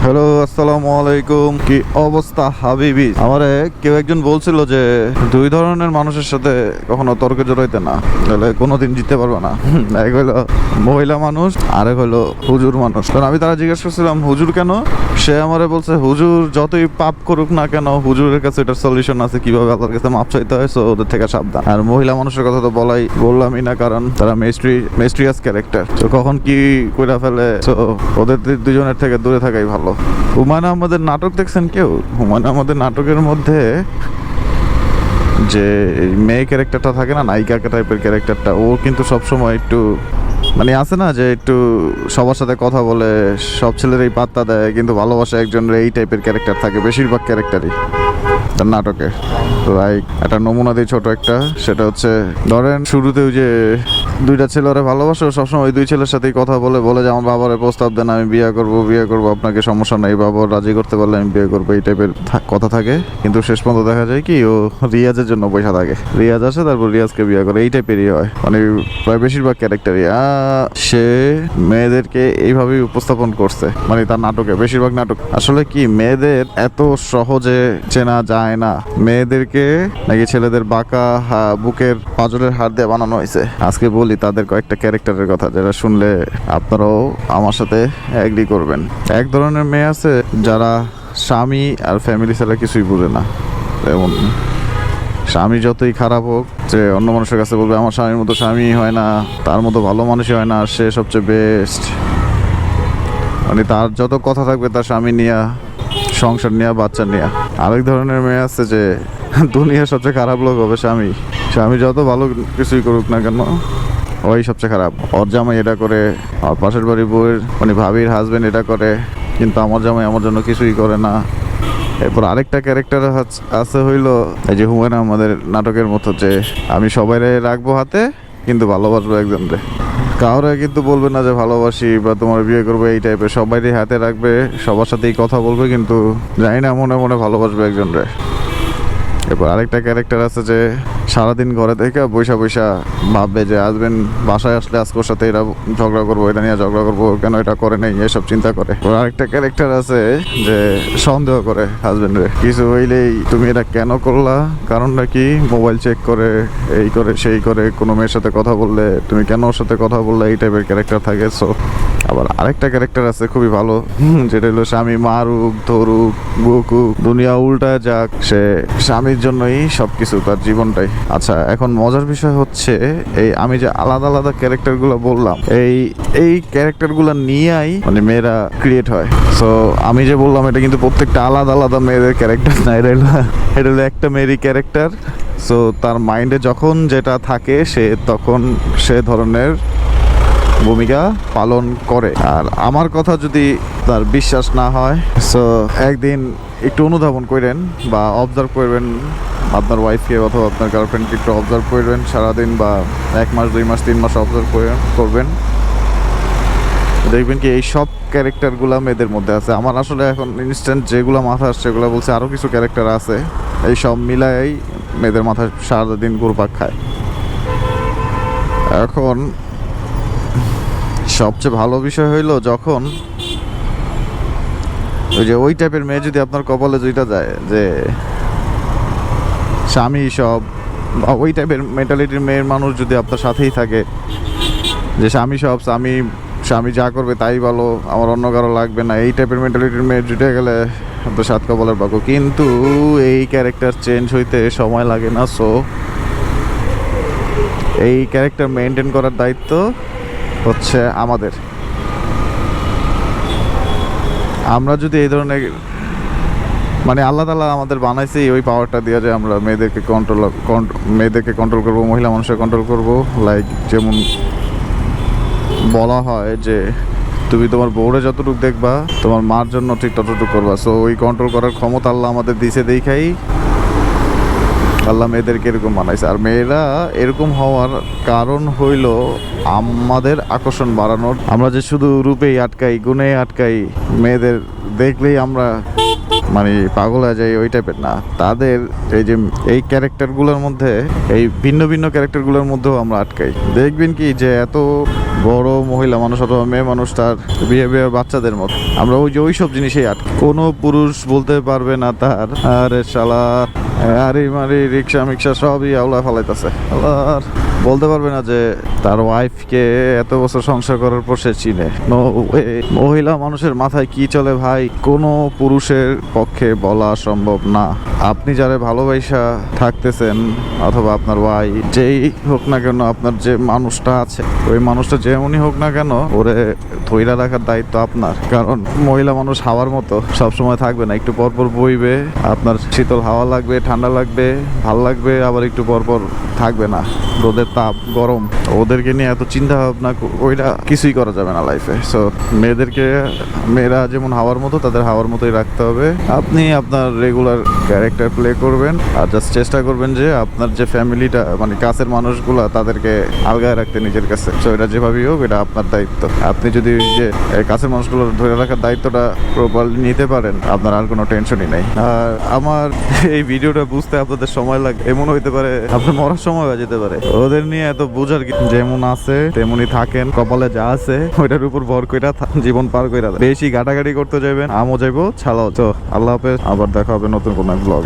Hello, আসসালামু আলাইকুম। কি অবস্থা হাবিবি? আমারে কেউ একজন বলছিল যে দুই ধরনের মানুষের সাথে কখনো তর্কে জড়াইতে না, তাহলে কোনোদিন জিততে পারবে না। এক হইলো মহিলা মানুষ, আরেক হইলো হুজুর মানুষ। কারণ আমি তারা জিজ্ঞেস করছিলাম হুজুর কেন, সে আমারে বলছে হুজুর যতই পাপ করুক না কেন হুজুরের কাছে এটার সলিউশন আছে, কিভাবে আল্লাহর কাছে মাপ চাইতে হয়, সো ওদের থেকে সাবধান। আর মহিলা মানুষের কথা তো বললামই না, কারণ তারা মেস্ট্রিয়াস ক্যারেক্টার, তো কখন কি কইরা ফেলে, তো ওদের দুজনের থেকে দূরে থাকাই ভালো। হুমায়ুন আহমেদের নাটক দেখছেন কেউ? হুমায়ুন আহমেদের নাটকের মধ্যে যে মেয়ে ক্যারেক্টারটা থাকে না, নায়িকা টাইপের ক্যারেক্টারটা, ও কিন্তু সবসময় একটু মানে আছে না যে একটু সবার সাথে কথা বলে, সব ছেলেরই পাত্তা দেয়, কিন্তু ভালোবাসা একজনের, এই টাইপের ক্যারেক্টার থাকে বেশিরভাগ ক্যারেক্টারই তার নাটকে। লাইক একটা নমুনা দিই ছোট একটা, সেটা হচ্ছে ধরেন শুরুতে ওই যে দুইটা ছেলে ওরা ভালোবাসে, সবসময় ওই দুই ছেলের সাথেই কথা বলে যে আমার বাবার প্রস্তাব দেন, আমি বিয়ে করবো, আপনাকে সমস্যা নেই, বাবা রাজি করতে পারলে আমি বিয়ে করবো, এই টাইপের কথা থাকে। কিন্তু শেষ পর্যন্ত দেখা যায় কি ও রিয়াজের জন্য পয়সা থাকে, রিয়াজ আসে তারপর রিয়াজকে বিয়ে করে, এই টাইপেরই হয় মানে প্রায় বেশিরভাগ ক্যারেক্টারই। সে মেয়েদেরকে এইভাবেই উপস্থাপন করছে, মানে তার নাটকে বেশিরভাগ নাটক। আসলে কি মেয়েদের এত সহজে চেনা যায় না, মেয়েদেরকে নাকি ছেলেদের বাঁকা বুকের পাঁজরের হাড় দিয়ে বানানো হয়েছে। আজকে বলি তাদের কয়েকটা ক্যারেক্টারের কথা, যেটা শুনলে আপনারাও আমার সাথে এগ্রি করবেন। এক ধরনের মেয়ে আছে যারা স্বামী আর ফ্যামিলি ছাড়া কিছুই বুঝে না। যেমন স্বামী যতই খারাপ হোক, যে অন্য মানুষের কাছে বলবে আমার স্বামীর মতো স্বামী হয় না, তার মতো ভালো মানুষই হয় না, সে সবচেয়ে বেস্ট। মানে তার যত কথা থাকবে তার স্বামী নিয়ে, সংসার নিয়ে, বাচ্চা নিয়ে। আরেক ধরনের মেয়ে আছে যে দুনিয়ার সবচেয়ে খারাপ লোক হবে স্বামী, স্বামী যত ভালো কিছুই করুক না কেন ওই সবচেয়ে খারাপ। ওর জামাই এটা করে, আর পাশের বাড়ির বউয়ের মানে ভাবির হাজবেন্ড এটা করে, কিন্তু আমার জামাই আমার জন্য কিছুই করে না। এরপর আরেকটা ক্যারেক্টার আছে হইলো এই যে হুমায়ুন আহমেদের নাটকের মতো, যে আমি সবাইরে রাখবো হাতে কিন্তু ভালোবাসবো একজনরে, কাউরে কিন্তু বলবে না যে ভালোবাসি বা তোমার বিয়ে করবো, এই টাইপের সবাইরই হাতে রাখবে, সবার সাথেই কথা বলবে, কিন্তু জানি না মনে মনে ভালোবাসবে একজনরে। এরপর আরেকটা ক্যারেক্টার আছে যে সারাদিন ঘরে থেকে বৈশা ভাববে যে হাজবেন্ড বাসায় আসলে আজকের সাথে এটা ঝগড়া করবো, এটা নিয়ে ঝগড়া করবো, কেন এটা করে নেই, এসব চিন্তা করে। আরেকটা ক্যারেক্টার আছে যে সন্দেহ করে হাজবেন্ডে, কিছু হইলেই তুমি এটা কেন করলা, কারণটা কি, মোবাইল চেক করে, এই করে সেই করে, কোনো মেয়ের সাথে কথা বললে তুমি কেন ওর সাথে কথা বললে, এই টাইপের ক্যারেক্টার থাকে। সো আবার আরেকটা ক্যারেক্টার আছে খুবই ভালো, যেটা হলো স্বামী মারুক ধরুক বকুক দুনিয়া উল্টা যাক, সে স্বামীর জন্যই সবকিছু, তার জীবনটাই। আচ্ছা, এখন মজার বিষয় হচ্ছে এই আমি যে আলাদা আলাদা ক্যারেক্টারগুলো বললাম, এই ক্যারেক্টারগুলো নিয়েই মানে মেয়েরা ক্রিয়েট হয়। সো আমি যে বললাম এটা কিন্তু প্রত্যেকটা আলাদা আলাদা মেয়েদের ক্যারেক্টার না, এটা হলো একটা মেয়েরই ক্যারেক্টার। সো তার মাইন্ডে যখন যেটা থাকে সে তখন সে ধরনের ভূমিকা পালন করে। আর আমার কথা যদি তার বিশ্বাস না হয়, সো একদিন একটু অনুধাবন করেন বা অবজার্ভ করবেন আপনার ওয়াইফকে অথবা আপনার গার্লফ্রেন্ডকে, একটু অবজার্ভ করবেন সারাদিন বা 1 মাস 2 মাস 3 মাস অবজার্ভ করবেন, দেখবেন কি এই সব ক্যারেক্টারগুলো মেয়েদের মধ্যে আছে। আমার আসলে এখন ইনস্ট্যান্ট যেগুলো মাথা আসছে সেগুলো বলছে, আরও কিছু ক্যারেক্টার আছে, এই সব মিলাই মেয়েদের মাথায় সারাদিন ঘুরপাক খায়। এখন সবচেয়ে ভালো বিষয় হইলো যখন ওই টাইপের মেয়ে যদি আপনার কপালে যেটা যায় যে স্বামী সব, ওই টাইপের মেন্টালিটির মেয়ের মানুষ যদি আপনার সাথেই থাকে, যে স্বামী সব, স্বামী যা করবে তাই ভালো, আমার অন্য কারো লাগবে না, এই টাইপের মেন্টালিটির মেয়ে জুটে গেলে আপনার সাত কপালের ভাগ্য। কিন্তু এই ক্যারেক্টার চেঞ্জ হইতে সময় লাগে না। সো এই ক্যারেক্টার মেনটেন করার দায়িত্ব হচ্ছে আমাদের। আমরা যদি এই ধরনের মানে আল্লাহ তাআলা আমাদের বানাইছে ওই পাওয়ারটা দিয়ে, যে আমরা মেয়েদেরকে কন্ট্রোল করবো, মহিলা মানুষকে কন্ট্রোল করবো। লাইক যেমন বলা হয় যে তুমি তোমার বউরে যতটুকু দেখবা তোমার মার জন্য ঠিক ততটুকু করবা। সো ওই কন্ট্রোল করার ক্ষমতা আল্লাহ আমাদের দিছে, দেখাই আল্লাহ মেয়েদেরকে এরকম বানাইছে। আর মেয়েরা এরকম হওয়ার কারণ হইল আমাদের আকর্ষণ বাড়ানোর। আমরা যে শুধু রূপেই আটকাই, গুণে আটকাই, মেয়েদের দেখলেই আমরা মানে পাগল হয়ে যায়, ওই টাইপের না। তাদের এই যে এই ক্যারেক্টারগুলোর মধ্যে, এই ভিন্ন ভিন্ন ক্যারেক্টারগুলোর মধ্যেও আমরা আটকাই। দেখবেন কি যে এত বড় মহিলা মানুষ অথবা মেয়ে মানুষ তার বিহেভিয়ার বাচ্চাদের মতো। আমরা ওই সব জিনিসেই কোনো পুরুষ বলতে পারবে না তার আরে শালা আরে মারি রিক্সা মিক্সা সবই আওলা ফালাইতেছে, আর বলতে পারবে না যে তার ওয়াইফকে এত বছর সংসার করার পর সে চিনে। No way. মহিলা মানুষের মাথায় কি চলে ভাই কোনো পুরুষের পক্ষে বলা সম্ভব না। আপনি যারা ভালোবাসা থাকতেছেন অথবা আপনার ওয়াই যেই হোক না কেন, আপনার যে মানুষটা আছে ওই মানুষটা যেমনই হোক না কেন ওরে ধইরা রাখার দায়িত্ব আপনার। কারণ মহিলা মানুষ হাওয়ার মতো সবসময় থাকবে না, একটু পরপর বইবে, আপনার শীতল হাওয়া লাগবে, ঠান্ডা লাগবে, ভাল লাগবে, আবার একটু পরপর থাকবে না, রোদের তাপ, গরম। ওদেরকে নিয়ে এত চিন্তা ভাবনা ওইটা কিছুই করা যাবে না লাইফে। সো মেয়েরা যেমন হাওয়ার মতো তাদের হাওয়ার মতোই রাখতে হবে। আপনি আপনার রেগুলার ক্যারেক্টার প্লে করবেন আর জাস্ট চেষ্টা করবেন যে আপনার যে ফ্যামিলিটা মানে কাছের মানুষগুলা তাদেরকে আলগায় রাখতে নিজের কাছে। সো এটা যেভাবেই হোক এটা আপনার দায়িত্ব। আপনি যদি যে কাছের মানুষগুলো ধরে রাখার দায়িত্বটা প্রপারলি নিতে পারেন আপনার আর কোনো টেনশনই নাই। আর আমার এই ভিডিওটা বুঝতে আপনাদের সময় লাগে, এমন হইতে পারে আপনার মরার সময় হয়ে যেতে পারে। ওদের নিয়ে এত বোঝার যেমন আছে তেমনই থাকেন, কপালে যা আছে ওইটার উপর ভর কইরা জীবন পার কইরা বেশি ঘাটাঘাটি করতে যাবেন, আমও যাইবো ছাড়াও। তো আল্লাহ হাফেজ, আবার দেখা হবে নতুন কোনো ব্লগে।